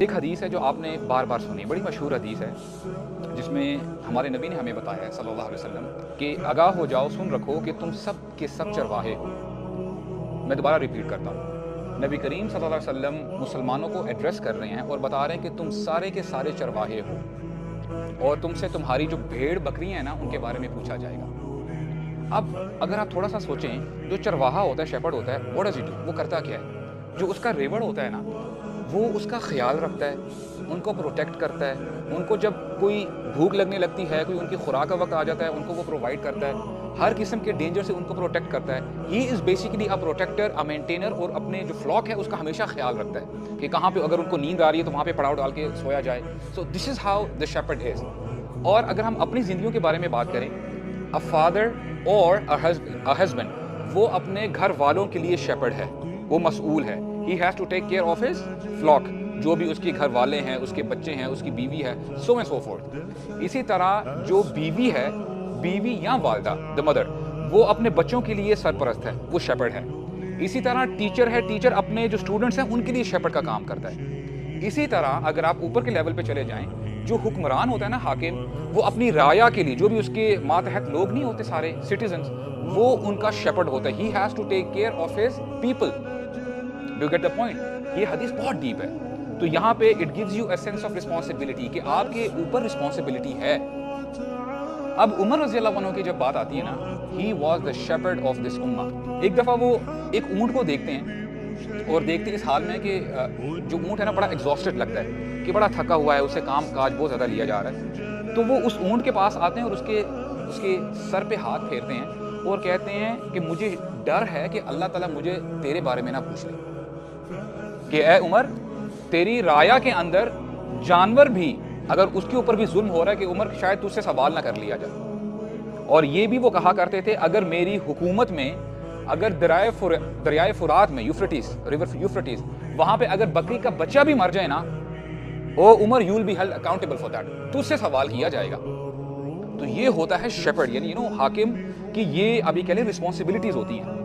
ایک حدیث ہے جو آپ نے بار بار سنی، بڑی مشہور حدیث ہے، جس میں ہمارے نبی نے ہمیں بتایا ہے صلی اللہ علیہ وسلم کہ آگاہ ہو جاؤ، سن رکھو کہ تم سب کے سب چرواہے ہو۔ میں دوبارہ ریپیٹ کرتا ہوں، نبی کریم صلی اللہ علیہ وسلم مسلمانوں کو ایڈریس کر رہے ہیں اور بتا رہے ہیں کہ تم سارے کے سارے چرواہے ہو، اور تم سے تمہاری جو بھیڑ بکریاں ہیں نا ان کے بارے میں پوچھا جائے گا۔ اب اگر آپ تھوڑا سا سوچیں، جو چرواہا ہوتا ہے، شیپرڈ ہوتا ہے، واٹ ڈز ہی ڈو؟ وہ کرتا کیا ہے؟ جو اس کا ریوڑ ہوتا ہے نا، وہ اس کا خیال رکھتا ہے، ان کو پروٹیکٹ کرتا ہے، ان کو جب کوئی بھوک لگنے لگتی ہے، کوئی ان کی خوراک کا وقت آ جاتا ہے، ان کو وہ پرووائڈ کرتا ہے، ہر قسم کے ڈینجر سے ان کو پروٹیکٹ کرتا ہے۔ ہی از بیسیکلی اے پروٹیکٹر، اے مینٹینر، اور اپنے جو فلاک ہے اس کا ہمیشہ خیال رکھتا ہے کہ کہاں پہ اگر ان کو نیند آ رہی ہے تو وہاں پہ پڑاؤ ڈال کے سویا جائے۔ سو دس از ہاؤ دا شیپرڈ از۔ اور اگر ہم اپنی زندگیوں کے بارے میں بات کریں، اے فادر اور اے ہسبینڈ، وہ اپنے گھر والوں کے لیے شیپرڈ ہے، وہ مسئول ہے۔ He has to take care of his flock, جو بھی اس کے گھر والے ہیں، اس کے بچے ہیں، اس کی بیوی ہے، سو اینڈ سو فورتھ۔ اسی طرح جو بیوی ہے، بیوی یا والدہ، دا مدر، وہ اپنے بچوں کے لیے سرپرست ہے، وہ شیپرڈ ہے۔ اسی طرح ٹیچر ہے، ٹیچر اپنے جو اسٹوڈنٹس ہیں ان کے لیے شیپرڈ کا کام کرتا ہے۔ اسی طرح اگر آپ اوپر کے لیول پہ چلے جائیں، جو حکمران ہوتا ہے نا، حاکم، وہ اپنی رعایا کے لیے، جو بھی اس کے ماتحت لوگ نہیں ہوتے سارے سٹیزنز، وہ ان کا شیپرڈ ہوتا ہے۔ He has to take care of his people. Do get the point? یہ حدیث بہت ڈیپ ہے۔ تو یہاں پہ it gives you a sense of responsibility کہ آپ کے اوپر رسپانسبلٹی ہے۔ اب عمر رضی اللہ عنہ کی جب بات آتی ہے نا، he was the Shepard of this امہ۔ ایک دفعہ وہ ایک اونٹ کو دیکھتے ہیں، اور دیکھتے اس حال میں کہ جو اونٹ ہے نا بڑا ایگزاسٹڈ لگتا ہے، کہ بڑا تھکا ہوا ہے، اسے کام کاج بہت زیادہ لیا جا رہا ہے۔ تو وہ اس اونٹ کے پاس آتے ہیں اور اس کے سر پہ ہاتھ پھیرتے ہیں اور کہتے ہیں کہ مجھے ڈر ہے کہ اللہ تعالیٰ مجھے تیرے بارے میں نہ پوچھ لے، کہ اے عمر، تیری رعایا کے اندر جانور بھی اگر اس کے اوپر بھی ظلم ہو رہا ہے، کہ عمر شاید تجھ سے سوال نہ کر لیا جائے۔ اور یہ بھی وہ کہا کرتے تھے، اگر میری حکومت میں، اگر دریائے فرات میں، ریور یوفرٹیز، وہاں پہ اگر بکری کا بچہ بھی مر جائے نا، او Umar, you will be held accountable for that, تجھ سے سوال کیا جائے گا۔ تو یہ ہوتا ہے شیپرڈ، یعنی حاکم کی یہ ابھی کہہ لیں رسپانسبلٹیز ہوتی ہیں۔